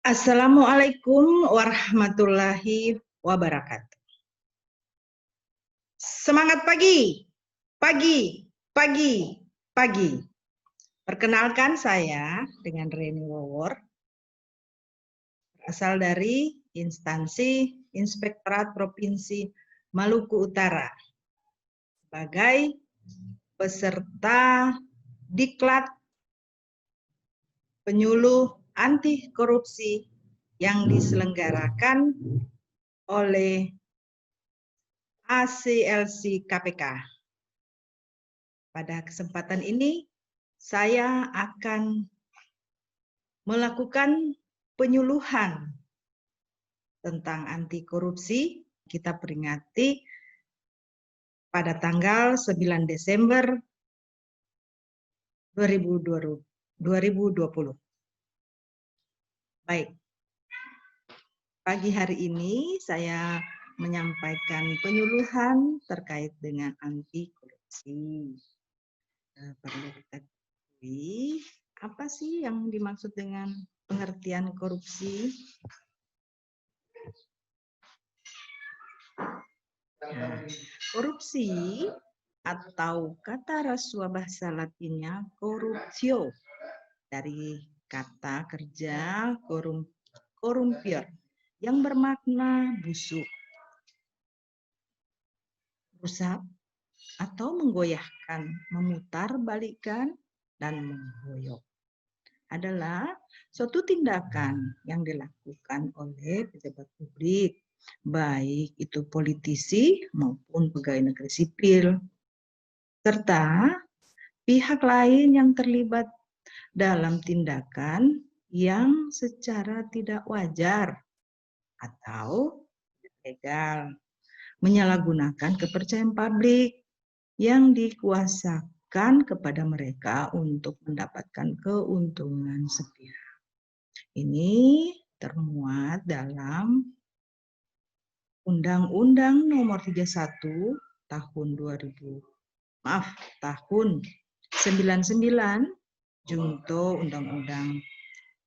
Assalamualaikum warahmatullahi wabarakatuh. Semangat pagi, pagi, pagi, pagi. Perkenalkan saya dengan Reni Wowor, berasal dari instansi Inspektorat Provinsi Maluku Utara sebagai peserta diklat penyuluh anti korupsi yang diselenggarakan oleh ACLC KPK. Pada kesempatan ini, saya akan melakukan penyuluhan tentang anti korupsi. Kita peringati pada tanggal 9 Desember 2020. Baik, pagi hari ini saya menyampaikan penyuluhan terkait dengan anti korupsi. Perlu kita ketahui apa sih yang dimaksud dengan pengertian korupsi? Nah, korupsi atau kata rasuah bahasa Latinnya corruptio dari kata kerja corrumpior yang bermakna busuk, rusak, atau menggoyahkan, memutarbalikkan, dan menggoyok. Adalah suatu tindakan yang dilakukan oleh pejabat publik, baik itu politisi maupun pegawai negeri sipil, serta pihak lain yang terlibat dalam tindakan yang secara tidak wajar atau ilegal, menyalahgunakan kepercayaan publik yang dikuasakan kepada mereka untuk mendapatkan keuntungan sepihak. Ini termuat dalam Undang-Undang Nomor 31 tahun 99 Junto Undang-Undang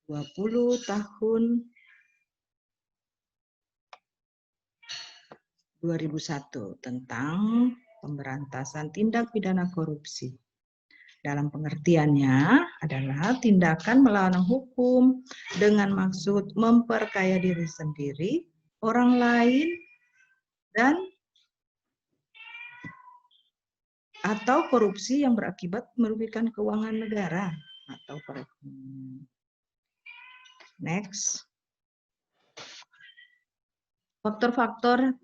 20 tahun 2001 tentang pemberantasan tindak pidana korupsi. Dalam pengertiannya adalah tindakan melawan hukum dengan maksud memperkaya diri sendiri, orang lain, dan atau korupsi yang berakibat merugikan keuangan negara atau perekonomian. Next. Faktor-faktor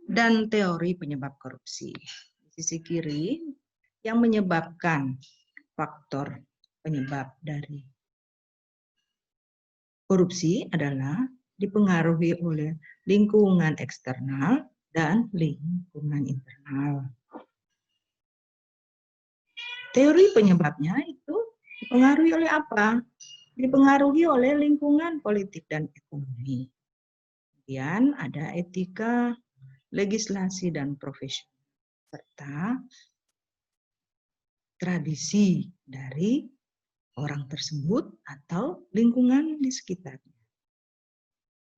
dan teori penyebab korupsi. Di sisi kiri, yang menyebabkan faktor penyebab dari korupsi adalah dipengaruhi oleh lingkungan eksternal dan lingkungan internal. Teori penyebabnya itu dipengaruhi oleh apa? Dipengaruhi oleh lingkungan politik dan ekonomi. Kemudian ada etika, legislasi, dan profesional, serta tradisi dari orang tersebut atau lingkungan di sekitarnya.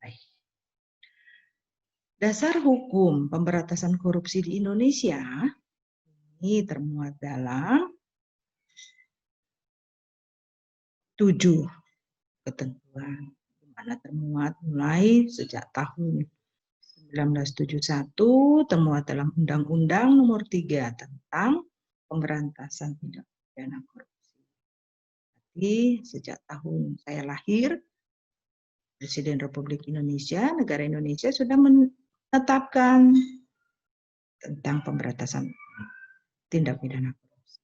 Baik. Dasar hukum pemberantasan korupsi di Indonesia ini termuat dalam 7 ketentuan, di mana termuat mulai sejak tahun 1971, termuat dalam Undang-Undang Nomor 3 tentang pemberantasan tindak pidana korupsi. Jadi sejak tahun saya lahir, Presiden Republik Indonesia, negara Indonesia sudah menetapkan tentang pemberantasan tindak pidana korupsi.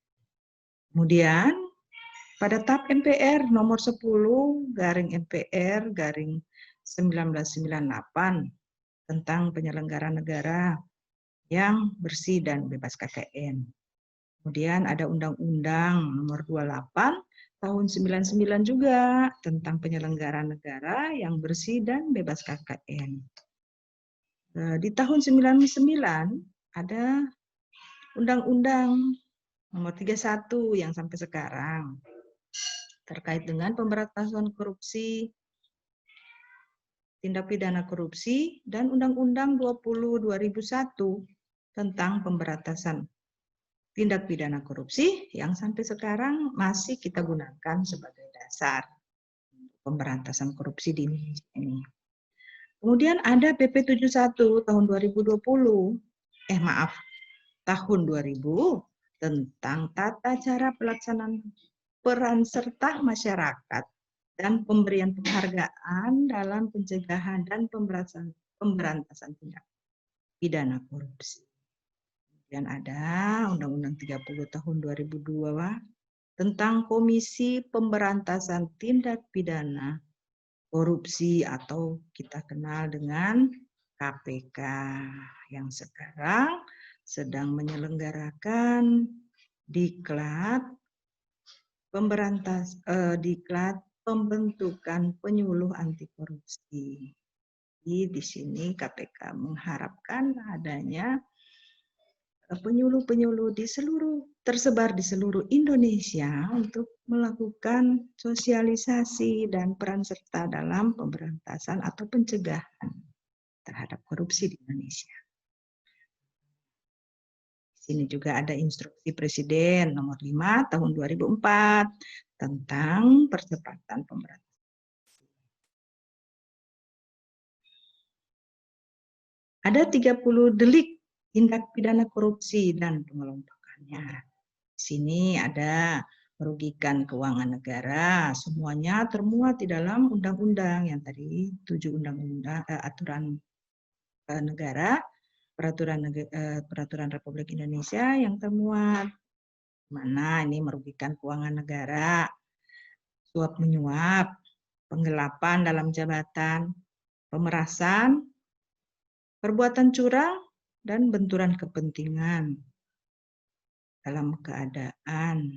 Kemudian pada TAP MPR nomor 10 garing MPR garing 1998 tentang penyelenggaraan negara yang bersih dan bebas KKN. Kemudian ada Undang-Undang nomor 28 tahun 99 juga tentang penyelenggaraan negara yang bersih dan bebas KKN. Di tahun 99 ada Undang-Undang nomor 31 yang sampai sekarang terkait dengan pemberantasan korupsi tindak pidana korupsi dan Undang-Undang 20/2001 tentang pemberantasan tindak pidana korupsi yang sampai sekarang masih kita gunakan sebagai dasar pemberantasan korupsi di Indonesia ini. Kemudian ada PP 71 tahun 2020, tahun 2000 tentang tata cara pelaksanaan peran serta masyarakat dan pemberian penghargaan dalam pencegahan dan pemberantasan tindak pidana korupsi. Kemudian ada Undang-Undang 30 tahun 2002 tentang Komisi Pemberantasan Tindak Pidana Korupsi atau kita kenal dengan KPK yang sekarang sedang menyelenggarakan diklat pembentukan penyuluh anti korupsi. Di sini KPK mengharapkan adanya penyuluh-penyuluh tersebar di seluruh Indonesia untuk melakukan sosialisasi dan peran serta dalam pemberantasan atau pencegahan terhadap korupsi di Indonesia. Di sini juga ada instruksi Presiden nomor 5 tahun 2004 tentang percepatan pemberantasan. Ada 30 delik tindak pidana korupsi dan pengelompokannya. Di sini ada merugikan keuangan negara, semuanya termuat di dalam undang-undang yang tadi 7 undang-undang aturan negara, peraturan Republik Indonesia yang termuat mana ini merugikan keuangan negara, suap menyuap, penggelapan dalam jabatan, pemerasan, perbuatan curang, dan benturan kepentingan dalam keadaan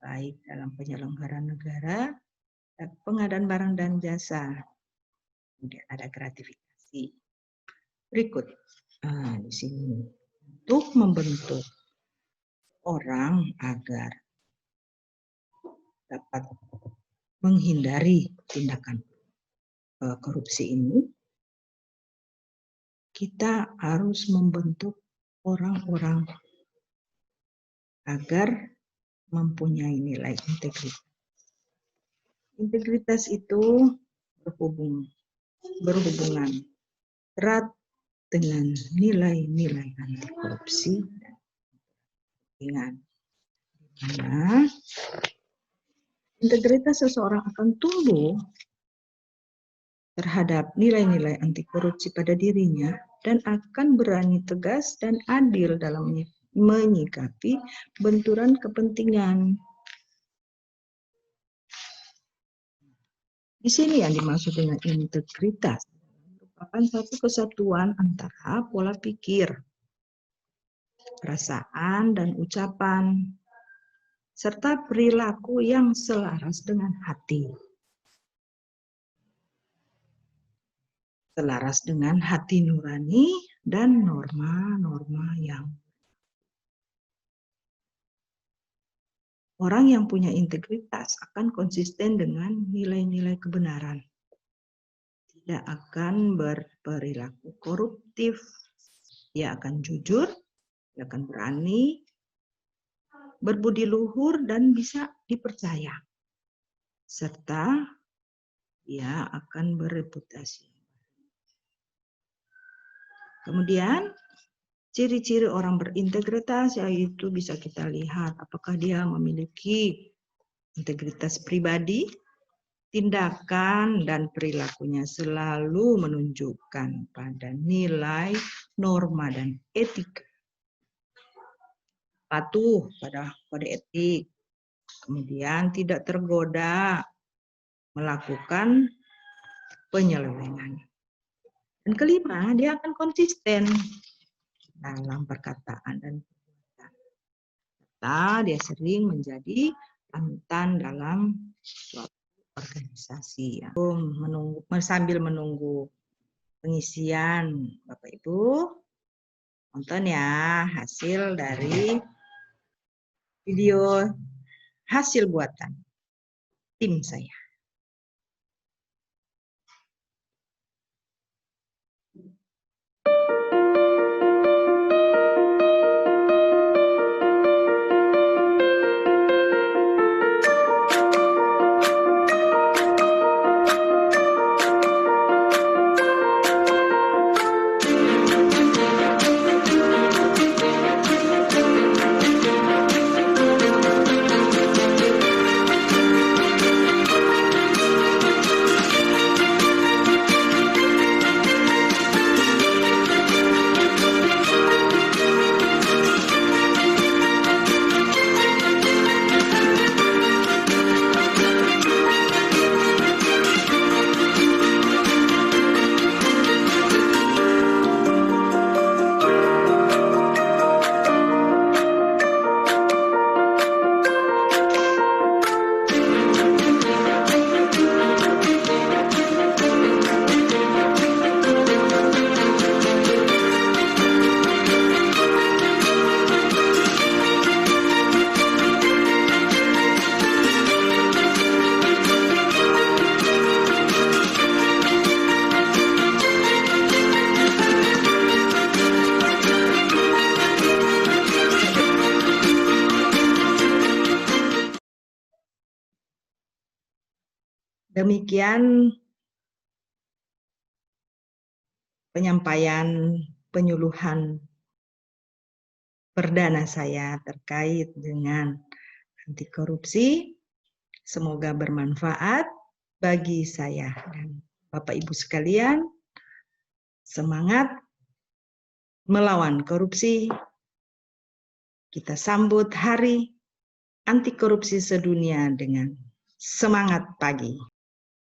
baik dalam penyelenggaraan negara, pengadaan barang dan jasa. Kemudian ada gratifikasi. Berikut, di sini untuk membentuk orang agar dapat menghindari tindakan korupsi ini, kita harus membentuk orang-orang agar mempunyai nilai integritas. Integritas itu berhubungan erat dengan nilai-nilai anti korupsi dan kepentingan. Karena integritas seseorang akan tumbuh terhadap nilai-nilai anti korupsi pada dirinya dan akan berani tegas dan adil dalam menyikapi benturan kepentingan. Di sini yang dimaksud dengan integritas merupakan satu kesatuan antara pola pikir, perasaan, dan ucapan, serta perilaku yang selaras dengan hati. Selaras dengan hati nurani dan norma-norma yang orang yang punya integritas akan konsisten dengan nilai-nilai kebenaran. Tidak akan berperilaku koruptif. Dia akan jujur, dia akan berani, berbudi luhur, dan bisa dipercaya. Serta dia akan bereputasi. Kemudian, ciri-ciri orang berintegritas yaitu bisa kita lihat apakah dia memiliki integritas pribadi, tindakan dan perilakunya selalu menunjukkan pada nilai, norma, dan etika. Patuh pada kode etik, kemudian tidak tergoda melakukan penyelewengan. Dan kelima, dia akan konsisten dalam perkataan dan perbuatan. Serta dia sering menjadi panutan dalam suatu organisasi. Sambil menunggu pengisian, Bapak Ibu, nonton ya hasil dari video hasil buatan tim saya. Demikian penyampaian penyuluhan perdana saya terkait dengan anti korupsi. Semoga bermanfaat bagi saya dan Bapak Ibu sekalian. Semangat melawan korupsi. Kita sambut Hari Anti Korupsi Sedunia dengan semangat pagi.